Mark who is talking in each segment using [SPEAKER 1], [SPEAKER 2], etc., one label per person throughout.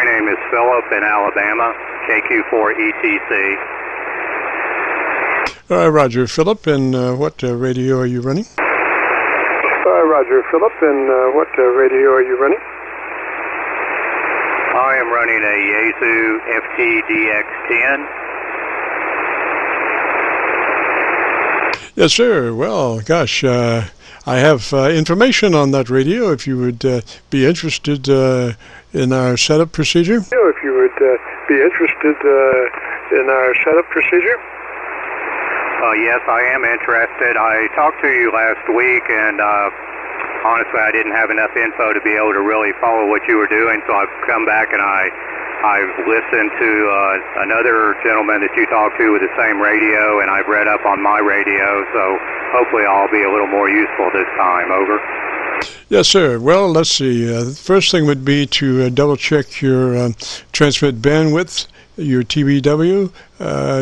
[SPEAKER 1] name is Philip in Alabama, KQ4ETC.
[SPEAKER 2] Roger, Philip, and what radio are you running?
[SPEAKER 3] Roger, Philip, and what radio are you running?
[SPEAKER 1] I am running a Yaesu FTDX-10.
[SPEAKER 2] Yes, sir. Well, gosh, I have information on that radio if you would be interested in our setup procedure.
[SPEAKER 3] If you would be interested in our setup procedure.
[SPEAKER 1] Yes, I am interested. I talked to you last week, and honestly, I didn't have enough info to be able to really follow what you were doing, so I've come back and I've listened to another gentleman that you talked to with the same radio, and I've read up on my radio, so hopefully I'll be a little more useful this time. Over.
[SPEAKER 2] Yes, sir. Well, let's see. The first thing would be to double-check your transmit bandwidth, your TBW,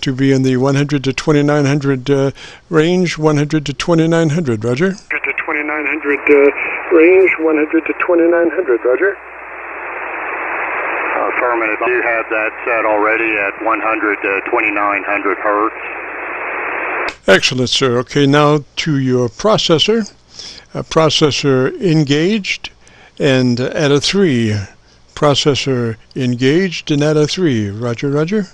[SPEAKER 2] to be in the 100 to 2900 range, 100 to 2900, Roger.
[SPEAKER 3] 100 to 2900 range, 100 to 2900, Roger.
[SPEAKER 1] Affirmative. You have that set already at 100 to 2900 hertz.
[SPEAKER 2] Excellent, sir. Okay, now to your processor. Processor engaged and at a 3. Processor engaged and at a 3. Roger, Roger.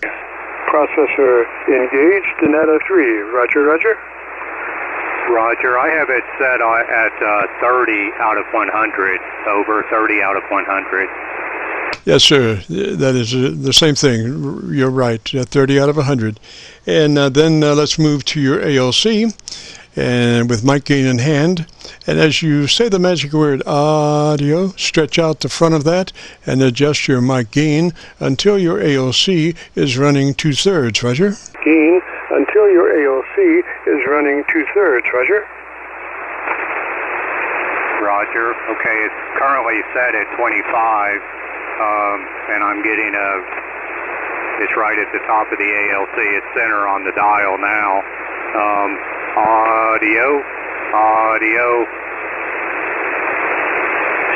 [SPEAKER 3] Processor engaged and at a 3. Roger, Roger.
[SPEAKER 1] Roger. I have it set at 30 out of 100. Over 30 out of 100.
[SPEAKER 2] Yes, sir. That is the same thing. You're right. 30 out of 100. And then let's move to your ALC. And with mic gain in hand, and as you say the magic word audio, stretch out the front of that and adjust your mic gain until your ALC is running 2/3, Roger.
[SPEAKER 3] Gain until your ALC is running 2/3, Roger.
[SPEAKER 1] Roger. Okay, it's currently set at 25, and I'm getting it's right at the top of the ALC. It's center on the dial now. Audio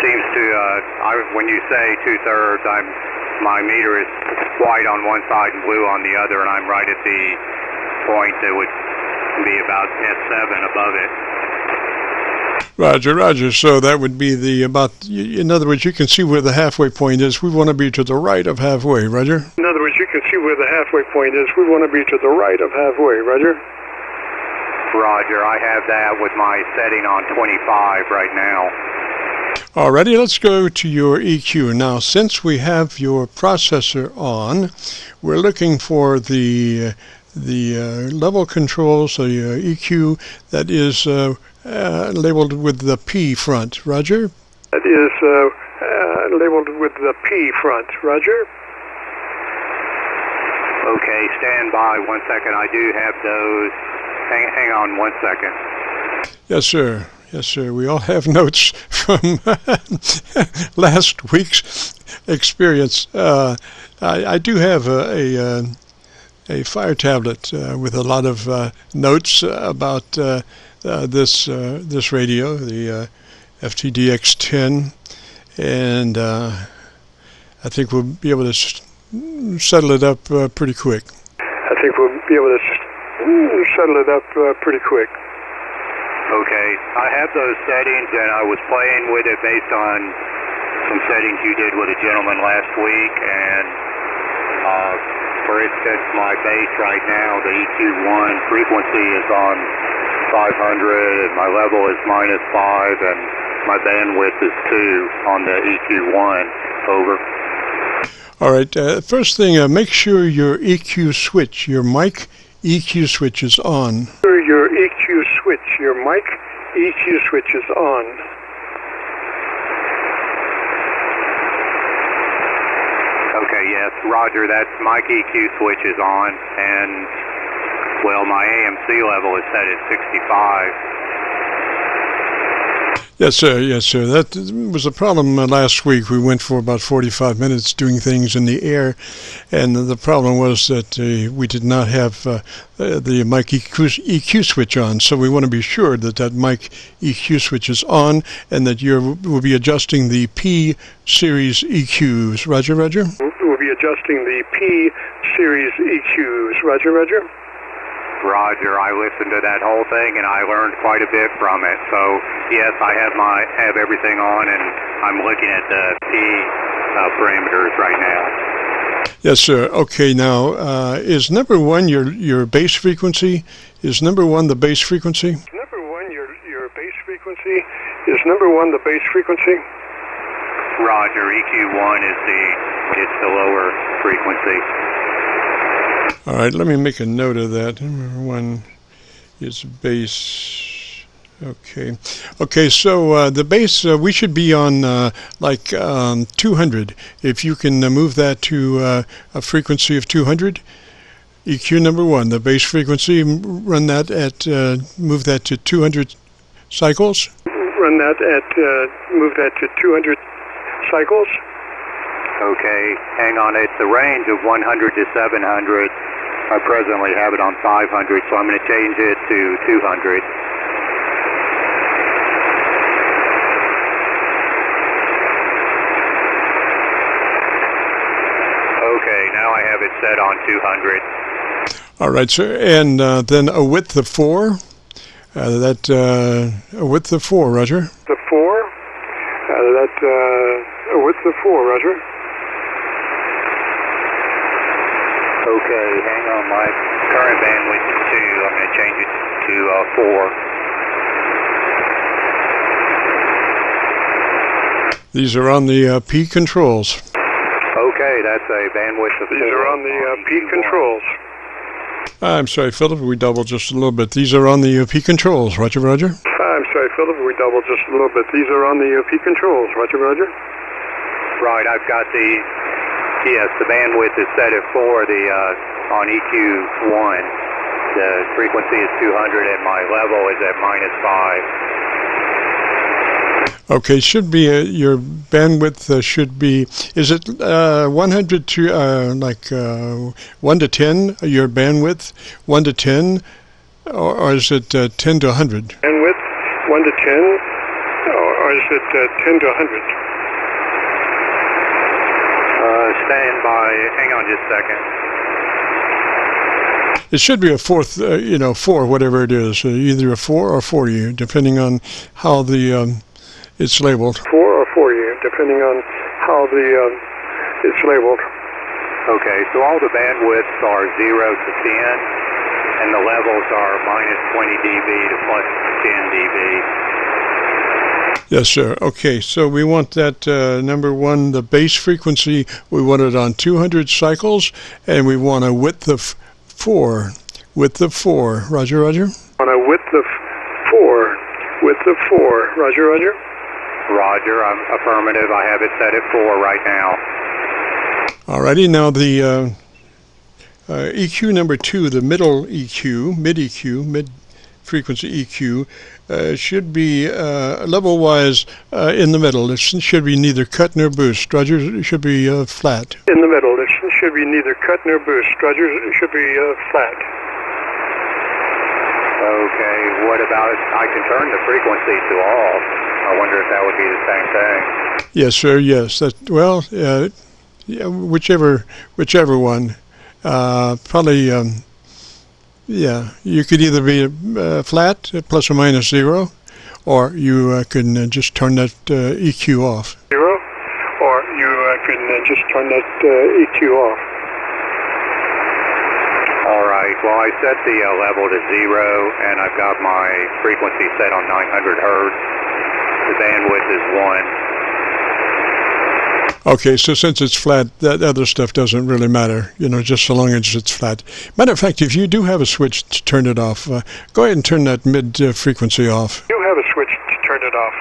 [SPEAKER 1] seems to, when you say 2/3, my meter is white on one side and blue on the other, and I'm right at the point that would be about S7 above it.
[SPEAKER 2] Roger, Roger. So that would be in other words, you can see where the halfway point is. We want to be to the right of halfway, Roger.
[SPEAKER 3] In other words, you can see where the halfway point is. We want to be to the right of halfway, Roger.
[SPEAKER 1] Roger, I have that with my setting on 25 right now.
[SPEAKER 2] Alrighty, let's go to your EQ. Now, since we have your processor on, we're looking for the level control, so your EQ that is labeled with the P front. Roger?
[SPEAKER 3] That is labeled with the P front. Roger?
[SPEAKER 1] Okay, stand by 1 second. I do have those. Hang on 1 second.
[SPEAKER 2] Yes, sir. Yes, sir. We all have notes from last week's experience. I do have a fire tablet with a lot of notes about this radio, the FTDX-10, and I think we'll be able to settle it up pretty quick.
[SPEAKER 3] I think we'll be able to settle it up pretty quick.
[SPEAKER 1] Okay, I have those settings, and I was playing with it based on some settings you did with a gentleman last week, and for instance, my bass right now, the EQ1 frequency is on 500, and my level is -5, and my bandwidth is 2 on the EQ1. Over.
[SPEAKER 2] All right, first thing, make sure your EQ switch, your mic EQ switch is on.
[SPEAKER 3] Your EQ switch, your mic EQ switch is on.
[SPEAKER 1] Okay, yes, Roger, that mic EQ switch is on, and, well, my AMC level is set at 65.
[SPEAKER 2] Yes, sir. Yes, sir. That was a problem last week. We went for about 45 minutes doing things in the air, and the problem was that we did not have the mic EQ switch on. So we want to be sure that that mic EQ switch is on, and that you will be adjusting the P series EQs. Roger, Roger.
[SPEAKER 3] We'll be adjusting the P series EQs. Roger, Roger.
[SPEAKER 1] Roger, I listened to that whole thing and I learned quite a bit from it. So yes, I have everything on, and I'm looking at the P parameters right now.
[SPEAKER 2] Yes, sir. Okay, now is number one your base frequency? Is number one the base frequency?
[SPEAKER 3] Number one your base frequency? Is number one the base frequency?
[SPEAKER 1] Roger, EQ1 is the lower frequency.
[SPEAKER 2] All right, let me make a note of that. Number one is base. Okay. Okay, so the base, we should be on like 200. If you can move that to a frequency of 200, EQ number one, the base frequency, run that at, move that to 200 cycles.
[SPEAKER 3] Run that at, move that to 200 cycles.
[SPEAKER 1] Okay, hang on. It's a range of 100 to 700. I presently have it on 500, so I'm going to change it to 200. Okay, now I have it set on 200.
[SPEAKER 2] All right, sir. And then a width of 4. A width of 4, Roger.
[SPEAKER 3] The 4. A width of 4, Roger.
[SPEAKER 1] Okay, hang on. My current bandwidth is 2. I'm going to change it to 4.
[SPEAKER 2] These are on the P controls.
[SPEAKER 1] Okay, that's a bandwidth of 4.
[SPEAKER 3] These are on the P controls.
[SPEAKER 2] I'm sorry, Philip, we doubled just a little bit. These are on the P controls. Roger, Roger.
[SPEAKER 3] I'm sorry, Philip, we doubled just a little bit. These are on the P controls. Roger, Roger.
[SPEAKER 1] Right, I've got yes, the bandwidth is set at 4. On EQ1, the frequency is 200 and my level is at -5.
[SPEAKER 2] Okay, should be your bandwidth should be. Is it 100 to like 1 to 10? Your bandwidth 1 to 10, or is it 10 to 100?
[SPEAKER 3] Bandwidth 1 to 10, or is it 10 to 100?
[SPEAKER 1] Stand by. Hang on just a second.
[SPEAKER 2] It should be a 4, whatever it is, either a 4 or 40, depending on how the it's labeled.
[SPEAKER 3] 4 or 40, depending on how it's labeled.
[SPEAKER 1] Okay, so all the bandwidths are 0 to 10, and the levels are -20 dB to +10 dB.
[SPEAKER 2] Yes, sir. Okay, so we want that number one, the base frequency, we want it on 200 cycles, and we want a width of 4. Width of 4. Roger, Roger.
[SPEAKER 3] On a width of 4. Width of 4. Roger, Roger.
[SPEAKER 1] Roger, I'm affirmative. I have it set at 4 right now.
[SPEAKER 2] Alrighty, now the EQ number 2, the middle EQ, mid-frequency EQ, should be level-wise in the middle. It should be neither cut nor boost. Roger, it should be flat.
[SPEAKER 3] In the middle. It should be neither cut nor boost. Roger, it should be flat.
[SPEAKER 1] Okay, what about, I can turn the frequency to off. I wonder if that would be the same thing.
[SPEAKER 2] Yes, sir, yes. Well, yeah, whichever one. Probably, yeah, you could either be flat, plus or minus 0, or you can just turn that EQ off.
[SPEAKER 3] 0, or you can just turn that EQ off.
[SPEAKER 1] All right, well, I set the level to 0, and I've got my frequency set on 900 hertz. The bandwidth is 1.
[SPEAKER 2] Okay, so since it's flat, that other stuff doesn't really matter, just so long as it's flat. Matter of fact, if you do have a switch to turn it off, go ahead and turn that mid-frequency off.
[SPEAKER 3] You have a switch to turn it off.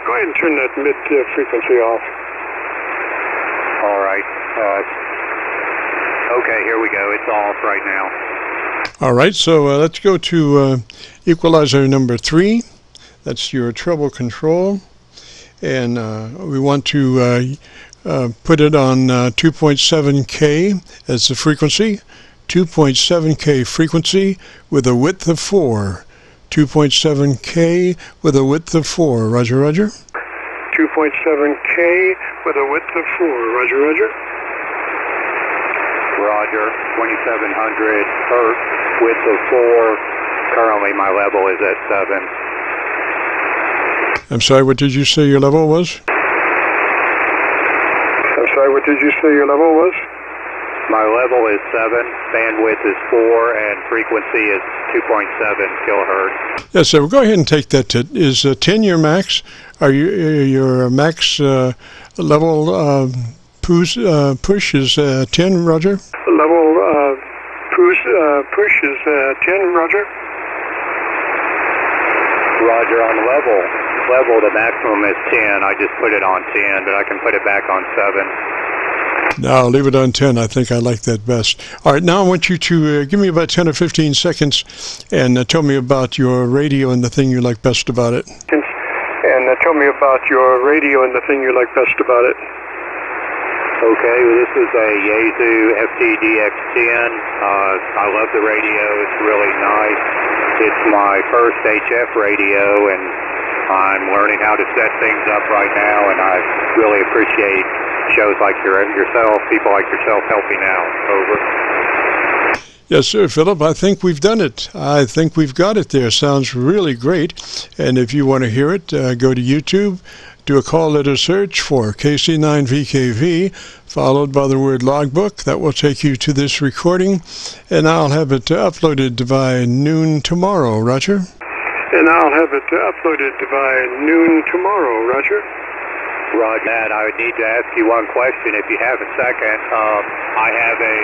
[SPEAKER 3] Go ahead and turn that mid-frequency off.
[SPEAKER 1] All right. Okay, here we go. It's off right now.
[SPEAKER 2] All right, so let's go to equalizer number 3. That's your treble control. and we want to put it on 2.7K as the frequency, 2.7K frequency with a width of 4. 2.7K with a width of 4. Roger, roger.
[SPEAKER 3] 2.7K with a width of 4. Roger, roger.
[SPEAKER 1] Roger, 2700 hertz, width of 4. Currently my level is at 7.
[SPEAKER 2] I'm sorry, what did you say your level was?
[SPEAKER 3] I'm sorry, what did you say your level was?
[SPEAKER 1] My level is 7, bandwidth is 4, and frequency is 2.7 kilohertz.
[SPEAKER 2] Yes, sir. Well, go ahead and take that. Is 10 your max? Are you your max level push is 10, Roger?
[SPEAKER 3] Level push is 10, Roger.
[SPEAKER 1] Roger, on level, the maximum is 10. I just put it on 10, but I can put it back on 7.
[SPEAKER 2] No, leave it on 10. I think I like that best. All right, now I want you to give me about 10 or 15 seconds and tell me about your radio and the thing you like best about it.
[SPEAKER 3] And tell me about your radio and the thing you like best about it.
[SPEAKER 1] Okay, well, this is a Yaesu FTDX-10. I love the radio. It's really nice. It's my first HF radio, and I'm learning how to set things up right now, and I really appreciate shows like yourself, people like yourself helping out. Over.
[SPEAKER 2] Yes, sir, Philip. I think we've done it. I think we've got it there. Sounds really great. And if you want to hear it, go to YouTube, do a call letter search for KC9VKV, followed by the word logbook. That will take you to this recording, and I'll have it uploaded by noon tomorrow, Roger.
[SPEAKER 3] And I'll have it uploaded by noon tomorrow, Roger.
[SPEAKER 1] Roger that. I would need to ask you one question if you have a second. I have a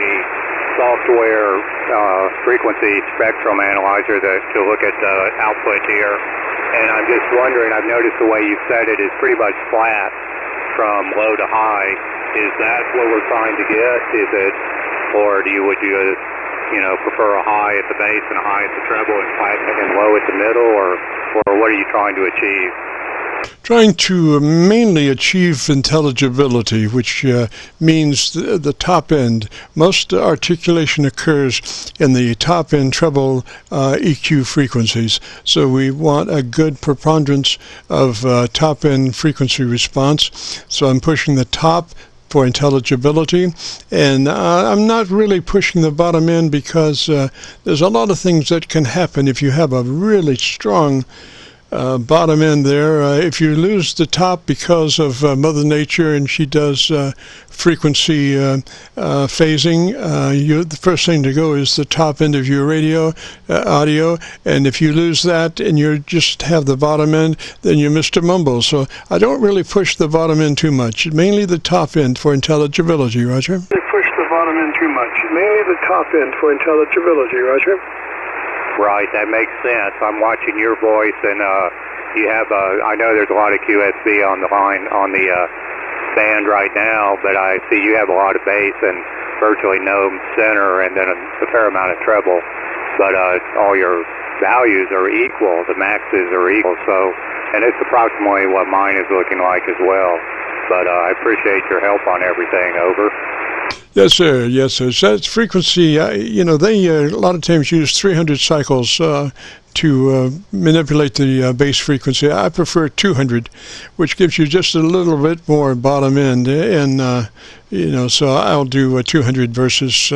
[SPEAKER 1] software frequency spectrum analyzer to look at the output here, and I'm just wondering, I've noticed the way you've set it is pretty much flat from low to high. Is that what we're trying to get? Is it, or would you prefer a high at the base and a high at the treble and flat and low at the middle, or what are you trying to achieve?
[SPEAKER 2] Trying to mainly achieve intelligibility, which means the top end. Most articulation occurs in the top end treble EQ frequencies. So we want a good preponderance of top end frequency response. So I'm pushing the top for intelligibility, and I'm not really pushing the bottom end because there's a lot of things that can happen if you have a really strong bottom end there. If you lose the top because of Mother Nature and she does frequency phasing, the first thing to go is the top end of your radio audio, and if you lose that and you just have the bottom end, then you're Mr. Mumble. So I don't really push the bottom end too much, mainly the top end for intelligibility, Roger.
[SPEAKER 3] You push the bottom end too much, mainly the top end for intelligibility, Roger.
[SPEAKER 1] Right, that makes sense. I'm watching your voice, and you have I know there's a lot of QSV on the line, on the band right now, but I see you have a lot of bass and virtually no center, and then a fair amount of treble. But all your values are equal, the maxes are equal, so, and it's approximately what mine is looking like as well. But I appreciate your help on everything. Over.
[SPEAKER 2] Yes, sir. Yes, sir. So that's frequency. They a lot of times use 300 cycles to manipulate the bass frequency. I prefer 200, which gives you just a little bit more bottom end. And, so I'll do 200 versus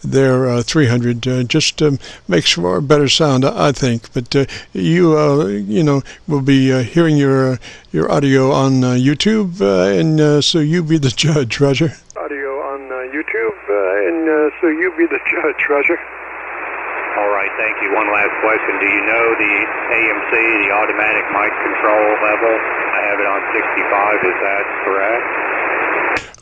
[SPEAKER 2] their 300. Just makes for a better sound, I think. But you will be hearing your audio on YouTube, and so you be the judge, Roger.
[SPEAKER 3] Audio on YouTube, and so you be the judge, Roger.
[SPEAKER 1] All right, thank you. One last question. Do you know the AMC, the automatic mic control level? I have it on 65. Is that correct?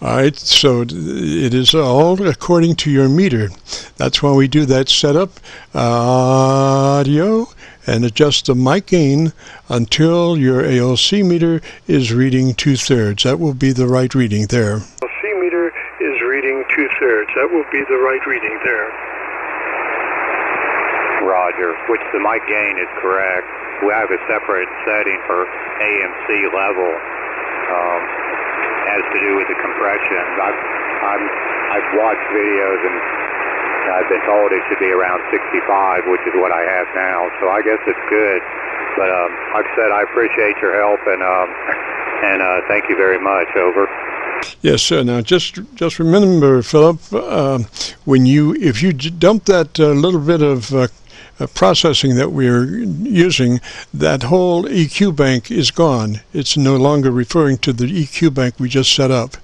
[SPEAKER 2] All right, so it is all according to your meter. That's why we do that setup, audio, and adjust the mic gain until your ALC meter is reading 2/3. That will be the right reading there.
[SPEAKER 3] ALC meter is reading 2/3. That will be the right reading there.
[SPEAKER 1] Roger, which the mic gain is correct. We have a separate setting for AMC level, has to do with the compression. I've watched videos and I've been told it should be around 65, which is what I have now. So I guess it's good. But like I said, I appreciate your help and thank you very much. Over.
[SPEAKER 2] Yes, sir. Now, just remember, Philip, if you dump that little bit of processing that we're using, that whole EQ bank is gone. It's no longer referring to the EQ bank we just set up.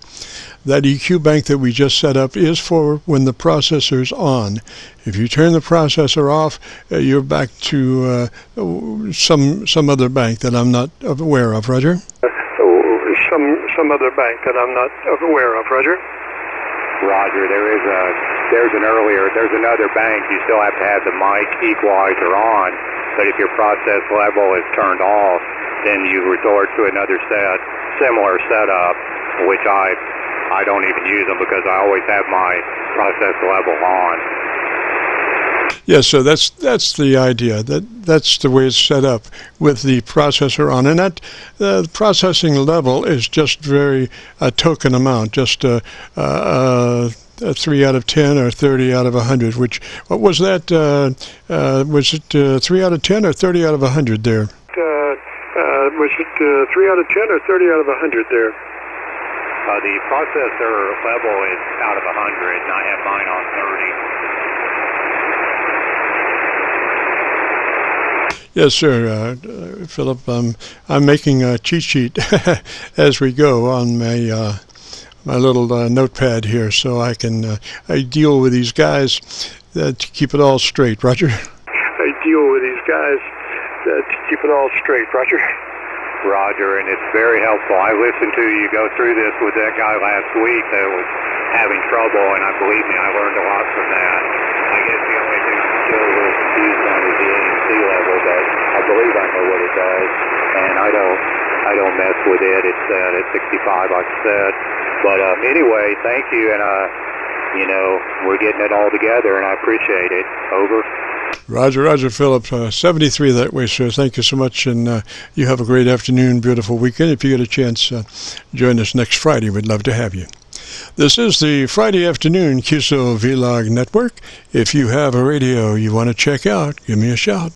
[SPEAKER 2] That EQ bank that we just set up is for when the processor's on. If you turn the processor off, you're back to some other bank that I'm not aware of. Roger?
[SPEAKER 3] Some other bank that I'm not aware of. Roger?
[SPEAKER 1] Roger. There's another bank. You still have to have the mic equalizer on, but if your process level is turned off, then you resort to another similar setup, which I don't even use them because I always have my process level on.
[SPEAKER 2] Yes, so that's the idea. That's the way it's set up with the processor on, and that the processing level is just a token amount, just a 3 out of 10 or 30 out of 100. What was that? Was it 3 out of 10 or 30 out of 100 there?
[SPEAKER 3] Was it 3 out of 10 or 30 out of 100 there?
[SPEAKER 1] The processor level is out of 100, and I have mine on 30.
[SPEAKER 2] Yes, sir, Philip. I'm making a cheat sheet as we go on my little notepad here, so I can I deal with these guys to keep it all straight. Roger.
[SPEAKER 3] I deal with these guys to keep it all straight. Roger.
[SPEAKER 1] Roger, and it's very helpful. I listened to you go through this with that guy last week that was having trouble, and believe me, I learned a lot from that. I guess the only thing I'm still a little confused on is the ANC level, but I believe I know what it does, and I don't mess with it. It's at 65, like I said. But anyway, thank you, and we're getting it all together, and I appreciate it. Over.
[SPEAKER 2] Roger, Philip. 73 that way, sir. Thank you so much, and you have a great afternoon, beautiful weekend. If you get a chance, join us next Friday. We'd love to have you. This is the Friday afternoon Qso-Vlog Network. If you have a radio you want to check out, give me a shout.